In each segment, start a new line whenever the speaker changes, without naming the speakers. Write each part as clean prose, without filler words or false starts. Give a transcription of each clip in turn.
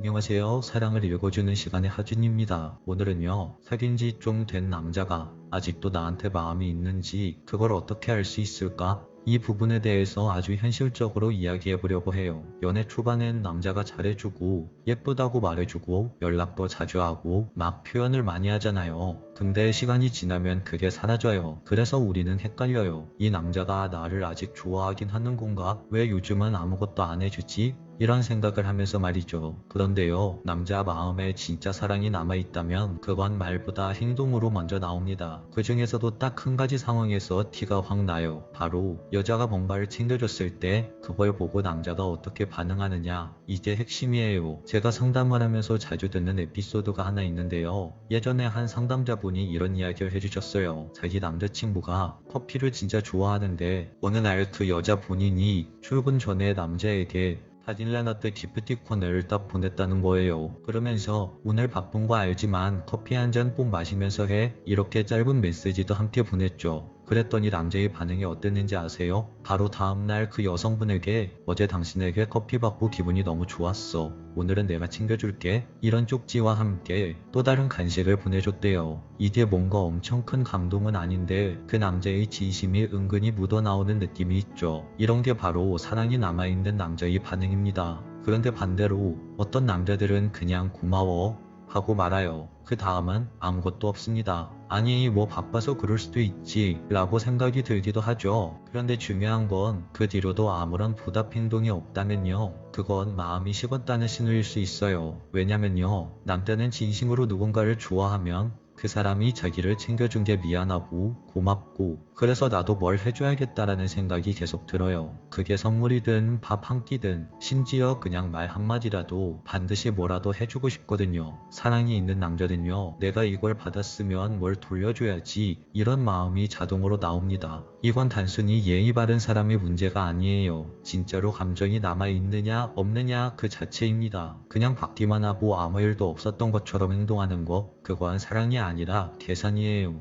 안녕하세요. 사랑을 읽어주는 시간의 하준입니다. 오늘은요, 사귄 지 좀 된 남자가 아직도 나한테 마음이 있는지 그걸 어떻게 알 수 있을까? 이 부분에 대해서 아주 현실적으로 이야기해보려고 해요. 연애 초반엔 남자가 잘해주고 예쁘다고 말해주고 연락도 자주 하고 막 표현을 많이 하잖아요. 근데 시간이 지나면 그게 사라져요. 그래서 우리는 헷갈려요. 이 남자가 나를 아직 좋아하긴 하는 건가? 왜 요즘은 아무것도 안 해주지? 이런 생각을 하면서 말이죠. 그런데요, 남자 마음에 진짜 사랑이 남아있다면 그건 말보다 행동으로 먼저 나옵니다. 그 중에서도 딱 한 가지 상황에서 티가 확 나요. 바로 여자가 뭔가를 챙겨줬을 때 그걸 보고 남자가 어떻게 반응하느냐. 이게 핵심이에요. 제가 상담을 하면서 자주 듣는 에피소드가 하나 있는데요. 예전에 한 상담자분이 이런 이야기를 해주셨어요. 자기 남자친구가 커피를 진짜 좋아하는데 어느 날 그 여자 본인이 출근 전에 남자에게 바닐라라떼 기프티콘을 딱 보냈다는 거예요. 그러면서 오늘 바쁜 거 알지만 커피 한 잔 꼭 마시면서 해. 이렇게 짧은 메시지도 함께 보냈죠. 그랬더니 남자의 반응이 어땠는지 아세요? 바로 다음날 그 여성분에게 어제 당신에게 커피 받고 기분이 너무 좋았어. 오늘은 내가 챙겨줄게. 이런 쪽지와 함께 또 다른 간식을 보내줬대요. 이게 뭔가 엄청 큰 감동은 아닌데 그 남자의 진심이 은근히 묻어나오는 느낌이 있죠. 이런 게 바로 사랑이 남아있는 남자의 반응입니다. 그런데 반대로 어떤 남자들은 그냥 고마워 하고 말아요. 그 다음은 아무것도 없습니다. 아니 뭐 바빠서 그럴 수도 있지 라고 생각이 들기도 하죠. 그런데 중요한 건 그 뒤로도 아무런 보답 행동이 없다면요, 그건 마음이 식었다는 신호일 수 있어요. 왜냐면요, 남자는 진심으로 누군가를 좋아하면 그 사람이 자기를 챙겨준 게 미안하고 고맙고 그래서 나도 뭘 해줘야겠다라는 생각이 계속 들어요. 그게 선물이든 밥 한 끼든 심지어 그냥 말 한마디라도 반드시 뭐라도 해주고 싶거든요. 사랑이 있는 남자는요, 내가 이걸 받았으면 뭘 돌려줘야지 이런 마음이 자동으로 나옵니다. 이건 단순히 예의 바른 사람의 문제가 아니에요. 진짜로 감정이 남아있느냐 없느냐 그 자체입니다. 그냥 받기만 하고 아무 일도 없었던 것처럼 행동하는 거, 그건 사랑이 아니라 계산이에요.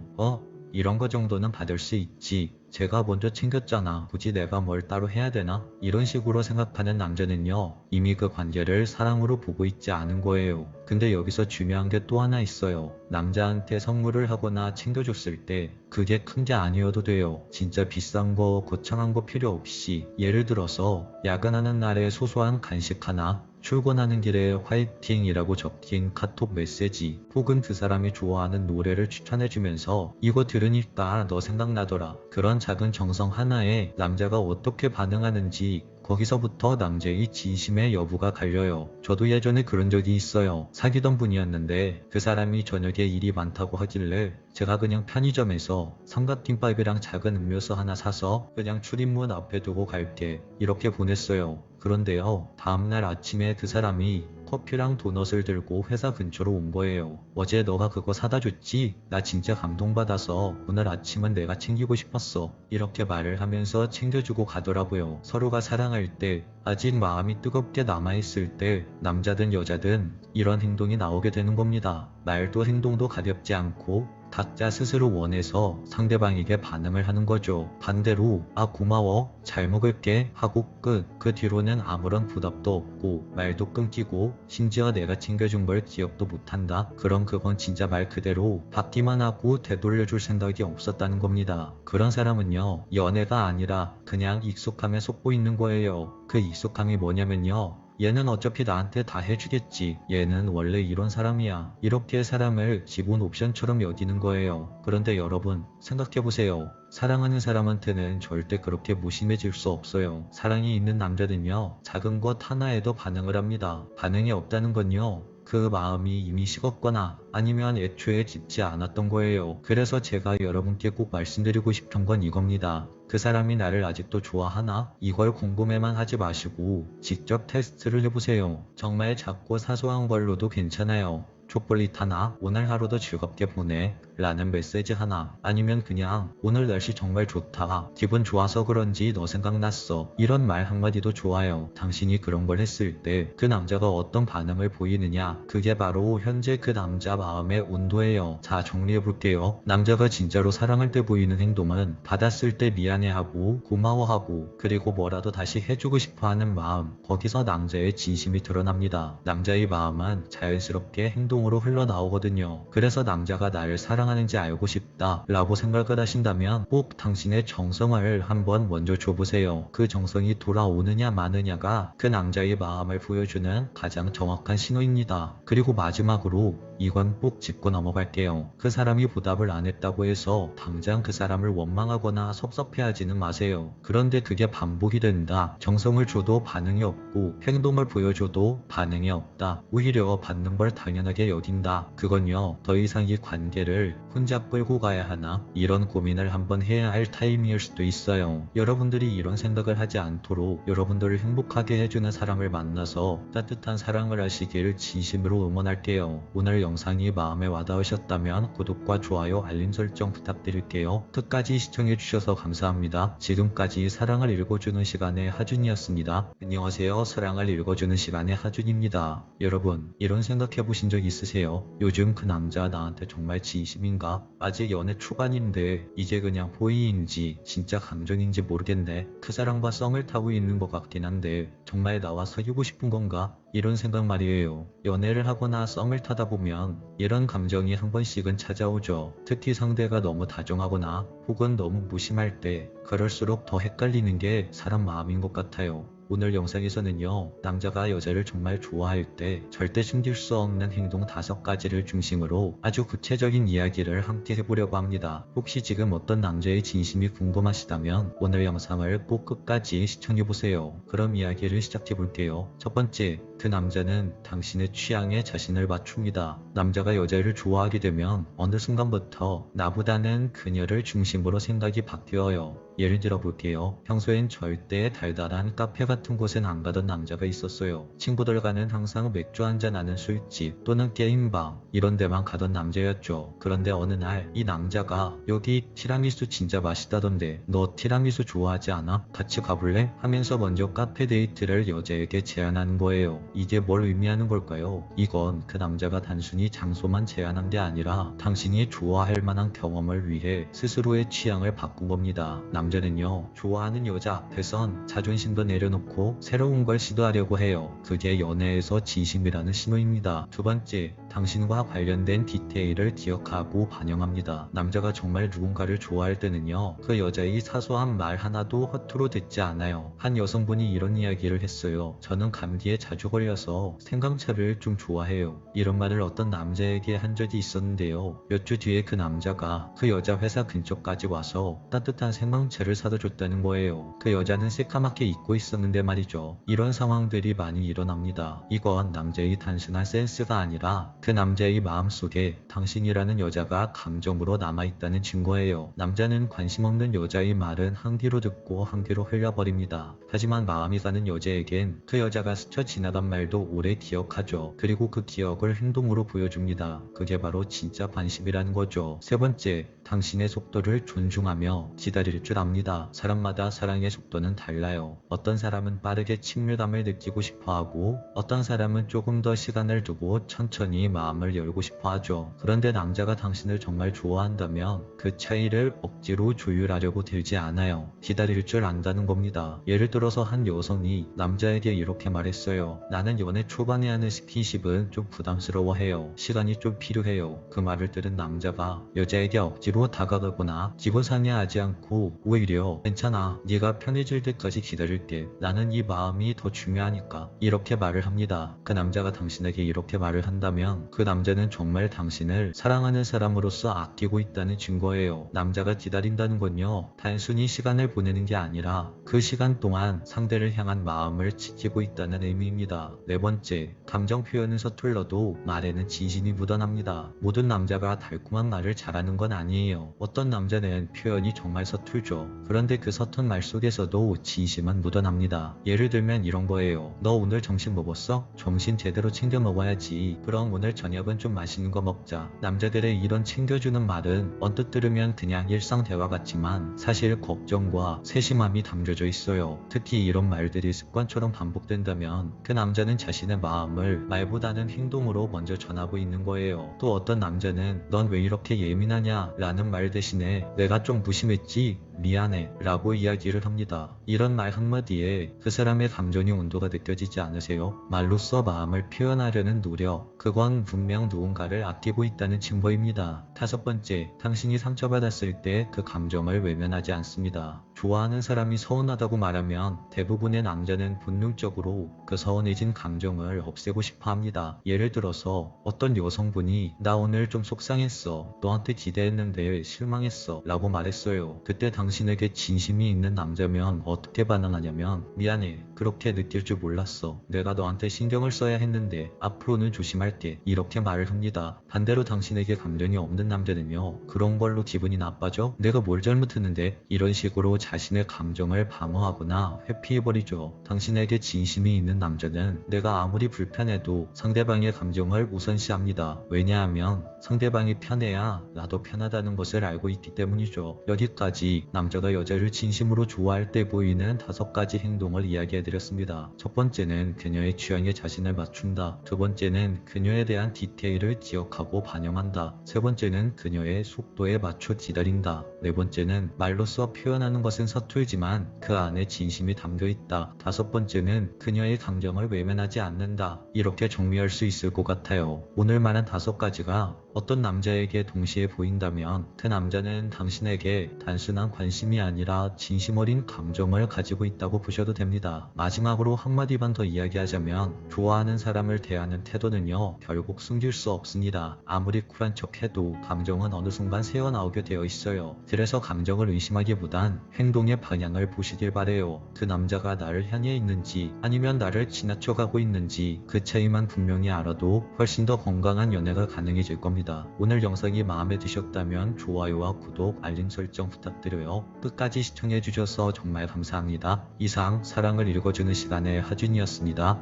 이런 거 정도는 받을 수 있지. 제가 먼저 챙겼잖아. 굳이 내가 뭘 따로 해야 되나? 이런 식으로 생각하는 남자는요, 이미 그 관계를 사랑으로 보고 있지 않은 거예요. 근데 여기서 중요한 게 또 하나 있어요. 남자한테 선물을 하거나 챙겨줬을 때 그게 큰 게 아니어도 돼요. 진짜 비싼 거 거창한 거 필요 없이 예를 들어서 야근하는 날에 소소한 간식 하나, 출근하는 길에 화이팅이라고 적힌 카톡 메시지, 혹은 그 사람이 좋아하는 노래를 추천해주면서 이거 들으니까 너 생각나더라. 그런 작은 정성 하나에 남자가 어떻게 반응하는지 거기서부터 남자의 진심의 여부가 갈려요. 저도 예전에 그런 적이 있어요. 사귀던 분이었는데 그 사람이 저녁에 일이 많다고 하길래 제가 그냥 편의점에서 삼각김밥이랑 작은 음료수 하나 사서 그냥 출입문 앞에 두고 갈게 이렇게 보냈어요. 그런데요, 다음날 아침에 그 사람이 커피랑 도넛을 들고 회사 근처로 온 거예요. 어제 너가 그거 사다 줬지? 나 진짜 감동받아서 오늘 아침은 내가 챙기고 싶었어. 이렇게 말을 하면서 챙겨주고 가더라고요. 서로가 사랑할 때, 아직 마음이 뜨겁게 남아있을 때 남자든 여자든 이런 행동이 나오게 되는 겁니다. 말도 행동도 가볍지 않고 각자 스스로 원해서 상대방에게 반응을 하는 거죠. 반대로 아 고마워 잘 먹을게 하고 끝. 그 뒤로는 아무런 보답도 없고 말도 끊기고 심지어 내가 챙겨준 걸 기억도 못한다. 그럼 그건 진짜 말 그대로 받기만 하고 되돌려줄 생각이 없었다는 겁니다. 그런 사람은요, 연애가 아니라 그냥 익숙함에 속고 있는 거예요. 그 익숙함이 뭐냐면요, 얘는 어차피 나한테 다 해주겠지. 얘는 원래 이런 사람이야. 이렇게 사람을 기본 옵션처럼 여기는 거예요. 그런데 여러분, 생각해보세요. 사랑하는 사람한테는 절대 그렇게 무심해질 수 없어요. 사랑이 있는 남자는요, 작은 것 하나에도 반응을 합니다. 반응이 없다는 건요, 그 마음이 이미 식었거나 아니면 애초에 깊지 않았던 거예요. 그래서 제가 여러분께 꼭 말씀드리고 싶은 건 이겁니다. 그 사람이 나를 아직도 좋아하나? 이걸 궁금해만 하지 마시고 직접 테스트를 해보세요. 정말 작고 사소한 걸로도 괜찮아요. 초콜릿 하나, 오늘 하루도 즐겁게 보내 라는 메시지 하나, 아니면 그냥 오늘 날씨 정말 좋다, 기분 좋아서 그런지 너 생각났어, 이런 말 한마디도 좋아요. 당신이 그런 걸 했을 때 그 남자가 어떤 반응을 보이느냐, 그게 바로 현재 그 남자 마음의 온도예요. 자, 정리해볼게요. 남자가 진짜로 사랑할 때 보이는 행동은 받았을 때 미안해하고 고마워하고 그리고 뭐라도 다시 해주고 싶어하는 마음, 거기서 남자의 진심이 드러납니다. 남자의 마음은 자연스럽게 행동으로 흘러나오거든요. 그래서 남자가 나를 사랑하는지 알고 싶다 라고 생각을 하신다면 꼭 당신의 정성을 한번 먼저 줘보세요. 그 정성이 돌아오느냐 마느냐가 그 남자의 마음을 보여주는 가장 정확한 신호입니다. 그리고 마지막으로 이건 꼭 짚고 넘어갈게요. 그 사람이 보답을 안 했다고 해서 당장 그 사람을 원망하거나 섭섭해하지는 마세요. 그런데 그게 반복이 된다, 정성을 줘도 반응이 없고 행동을 보여줘도 반응이 없다, 오히려 받는 걸 당연하게 여긴다, 그건요 더 이상 이 관계를 혼자 끌고 가야 하나, 이런 고민을 한번 해야 할 타이밍일 수도 있어요. 여러분들이 이런 생각을 하지 않도록 여러분들을 행복하게 해주는 사람을 만나서 따뜻한 사랑을 하시길 진심으로 응원할게요. 오늘 영상이 마음에 와닿으셨다면 구독과 좋아요, 알림 설정 부탁드릴게요. 끝까지 시청해주셔서 감사합니다. 지금까지 사랑을 읽어주는 시간의 하준이었습니다. 안녕하세요. 사랑을 읽어주는 시간의 하준입니다. 여러분, 이런 생각해보신 적 있으세요? 요즘 그 남자 나한테 정말 진심인가? 아직 연애 초반인데 이제 그냥 호의인지 진짜 감정인지 모르겠네. 그 사람과 썸을 타고 있는 것 같긴 한데 정말 나와 사귀고 싶은 건가? 이런 생각 말이에요. 연애를 하거나 썸을 타다 보면 이런 감정이 한 번씩은 찾아오죠. 특히 상대가 너무 다정하거나 혹은 너무 무심할 때 그럴수록 더 헷갈리는 게 사람 마음인 것 같아요. 오늘 영상에서는요, 남자가 여자를 정말 좋아할 때 절대 숨길 수 없는 행동 5가지를 중심으로 아주 구체적인 이야기를 함께 해보려고 합니다. 혹시 지금 어떤 남자의 진심이 궁금하시다면 오늘 영상을 꼭 끝까지 시청해보세요. 그럼 이야기를 시작해볼게요. 첫 번째, 그 남자는 당신의 취향에 자신을 맞춥니다. 남자가 여자를 좋아하게 되면 어느 순간부터 나보다는 그녀를 중심으로 생각이 바뀌어요. 예를 들어 볼게요. 평소엔 절대 달달한 카페 같은 곳엔 안 가던 남자가 있었어요. 친구들과는 항상 맥주 한잔하는 술집 또는 게임방 이런 데만 가던 남자였죠. 그런데 어느 날 이 남자가 여기 티라미수 진짜 맛있다던데 너 티라미수 좋아하지 않아? 같이 가볼래? 하면서 먼저 카페 데이트를 여자에게 제안하는 거예요. 이게 뭘 의미하는 걸까요? 이건 그 남자가 단순히 장소만 제안한 게 아니라 당신이 좋아할 만한 경험을 위해 스스로의 취향을 바꾼 겁니다. 남자는요, 좋아하는 여자 앞에선 자존심도 내려놓고 새로운 걸 시도하려고 해요. 그게 연애에서 진심이라는 신호입니다. 두 번째, 당신과 관련된 디테일을 기억하고 반영합니다. 남자가 정말 누군가를 좋아할 때는요, 그 여자의 사소한 말 하나도 허투루 듣지 않아요. 한 여성분이 이런 이야기를 했어요. 저는 감기에 자주 걸려서 생강차를 좀 좋아해요. 이런 말을 어떤 남자에게 한 적이 있었는데요. 몇 주 뒤에 그 남자가 그 여자 회사 근처까지 와서 따뜻한 생강차를 사다 줬다는 거예요. 그 여자는 새까맣게 잊고 있었는데 말이죠. 이런 상황들이 많이 일어납니다. 이건 남자의 단순한 센스가 아니라 그 남자의 마음속에 당신이라는 여자가 감정으로 남아있다는 증거예요. 남자는 관심 없는 여자의 말은 한 귀로 듣고 한 귀로 흘려버립니다. 하지만 마음이 가는 여자에겐 그 여자가 스쳐 지나간 말도 오래 기억하죠. 그리고 그 기억을 행동으로 보여줍니다. 그게 바로 진짜 관심이라는 거죠. 세 번째, 당신의 속도를 존중하며 기다릴 줄 압니다. 사람마다 사랑의 속도는 달라요. 어떤 사람은 빠르게 친밀감을 느끼고 싶어하고 어떤 사람은 조금 더 시간을 두고 천천히 마음을 열고 싶어하죠. 그런데 남자가 당신을 정말 좋아한다면 그 차이를 억지로 조율하려고 들지 않아요. 기다릴 줄 안다는 겁니다. 예를 들어서 한 여성이 남자에게 이렇게 말했어요. 나는 연애 초반에 하는 스킨십은 좀 부담스러워해요. 시간이 좀 필요해요. 그 말을 들은 남자가 여자에게 억지로 다가가거나 기분 상해하지 않고 오히려 괜찮아, 네가 편해질 때까지 기다릴게, 나는 이 마음이 더 중요하니까, 이렇게 말을 합니다. 그 남자가 당신에게 이렇게 말을 한다면 그 남자는 정말 당신을 사랑하는 사람으로서 아끼고 있다는 증거예요. 남자가 기다린다는 건요, 단순히 시간을 보내는 게 아니라 그 시간 동안 상대를 향한 마음을 지키고 있다는 의미입니다. 네 번째, 감정 표현은 서툴러도 말에는 진심이 묻어납니다. 모든 남자가 달콤한 말을 잘하는 건 아니에요. 어떤 남자는 표현이 정말 서툴죠. 그런데 그 서툰 말 속에서도 진심은 묻어납니다. 예를 들면 이런 거예요. 너 오늘 점심 먹었어? 점심 제대로 챙겨 먹어야지. 그럼 오늘 오늘 저녁은 좀 맛있는 거 먹자. 남자들의 이런 챙겨주는 말은 언뜻 들으면 그냥 일상 대화 같지만 사실 걱정과 세심함이 담겨져 있어요. 특히 이런 말들이 습관처럼 반복된다면 그 남자는 자신의 마음을 말보다는 행동으로 먼저 전하고 있는 거예요. 또 어떤 남자는 넌 왜 이렇게 예민하냐 라는 말 대신에 내가 좀 무심했지 미안해 라고 이야기를 합니다. 이런 말 한마디에 그 사람의 감정의 온도가 느껴지지 않으세요? 말로써 마음을 표현하려는 노력, 그건 분명 누군가를 아끼고 있다는 증거입니다. 다섯 번째, 당신이 상처받았을 때 그 감정을 외면하지 않습니다. 좋아하는 사람이 서운하다고 말하면 대부분의 남자는 본능적으로 그 서운해진 감정을 없애고 싶어 합니다. 예를 들어서 어떤 여성분이 나 오늘 좀 속상했어. 너한테 기대했는데 실망했어. 라고 말했어요. 그때 당신에게 진심이 있는 남자면 어떻게 반응하냐면 미안해. 그렇게 느낄 줄 몰랐어. 내가 너한테 신경을 써야 했는데 앞으로는 조심할게. 이렇게 말을 합니다. 반대로 당신에게 감정이 없는 남자는요. 그런 걸로 기분이 나빠져? 내가 뭘 잘못했는데? 이런 식으로 자신의 감정을 방어하거나 회피해버리죠. 당신에게 진심이 있는 남자는 내가 아무리 불편해도 상대방의 감정을 우선시합니다. 왜냐하면 상대방이 편해야 나도 편하다는 것을 알고 있기 때문이죠. 여기까지 남자가 여자를 진심으로 좋아할 때 보이는 5가지 행동을 이야기해드렸습니다. 첫 번째는 그녀의 취향에 자신을 맞춘다. 두 번째는 그녀에 대한 디테일을 기억하고 반영한다. 세 번째는 그녀의 속도에 맞춰 기다린다. 네 번째는 말로써 표현하는 것은 서툴지만 그 안에 진심이 담겨있다. 다섯 번째는 그녀의 감정을 외면하지 않는다. 이렇게 정리할 수 있을 것 같아요. 오늘 말한 5가지가 어떤 남자에게 동시에 보인다면 그 남자는 당신에게 단순한 관심이 아니라 진심 어린 감정을 가지고 있다고 보셔도 됩니다. 마지막으로 한마디만 더 이야기하자면 좋아하는 사람을 대하는 태도는요 결국 숨길 수 없습니다. 아무리 쿨한 척해도 감정은 어느 순간 새어나오게 되어 있어요. 그래서 감정을 의심하기보단 행동의 방향을 보시길 바래요. 그 남자가 나를 향해 있는지 아니면 나를 지나쳐가고 있는지 그 차이만 분명히 알아도 훨씬 더 건강한 연애가 가능해질 겁니다. 오늘 영상이 마음에 드셨다면 좋아요와 구독, 알림 설정 부탁드려요. 끝까지 시청해주셔서 정말 감사합니다. 이상 사랑을 읽어주는 시간의 하준이었습니다.